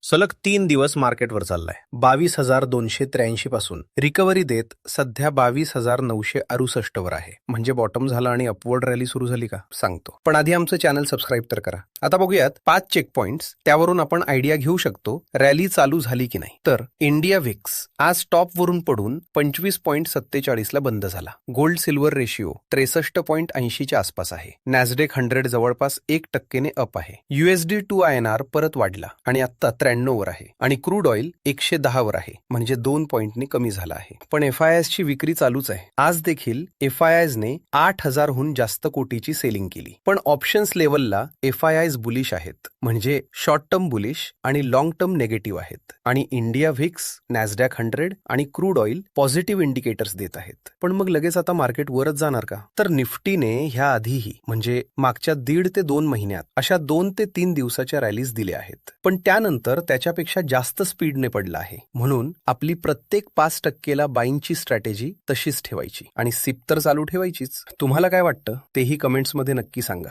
सलग 3 दिवस मार्केटवर चाललाय 22,283 पासून रिकव्हरी देत सध्या 22,968 वर आहे. म्हणजे बॉटम झाला आणि अपवर्ड रॅली सुरू झाली का सांगतो. पण आधी आमचं चॅनल सबस्क्राईब तर करा. आता बघूयात 5 चेक पॉइंट्स, त्यावरून आपण आयडिया घेऊ शकतो रॅली चालू झाली की नाही. तर इंडिया व्हिक्स आज टॉप वरून पडून 25.47 ला बंद झाला. गोल्ड सिल्वर रेशिओ 63.80 च्या आसपास आहे. नॅसडेक 100 जवळपास 1% अप आहे. USD टू INR परत वाढला आणि आता 93 वर आहे आणि क्रूड ऑइल 110 वर आहे, म्हणजे 2 पॉइंटनी कमी झाला आहे. पण FIIs ची विक्री चालूच आहे. आज देखील FIIs ने 8,000 हून जास्त कोटीची सेलिंग केली. पण ऑप्शन्स लेवलला FIIs बुलिश आहेत, म्हणजे शॉर्ट टर्म बुलिश आणि लॉंग टर्म नेगेटिव्ह आहेत. आणि इंडिया व्हिक्स, नॅसडॅक 100 आणि क्रूड ऑइल पॉझिटिव्ह इंडिकेटर्स देत आहेत. पण मग लगेच आता मार्केट वरच जाणार का? तर निफ्टीने ह्या आधीही, म्हणजे मागच्या 1.5 ते 2 महिन्यात अशा 2 ते 3 दिवसाच्या रॅलीज दिल्या आहेत. पण त्यानंतर त्याच्यापेक्षा जास्त स्पीडने पडला आहे. म्हणून आपली प्रत्येक 5%ला बाईंगची स्ट्रॅटेजी तशीच ठेवायची आणि सिप तर चालू ठेवायचीच. तुम्हाला काय वाटतं तेही कमेंट्समध्ये नक्की सांगा.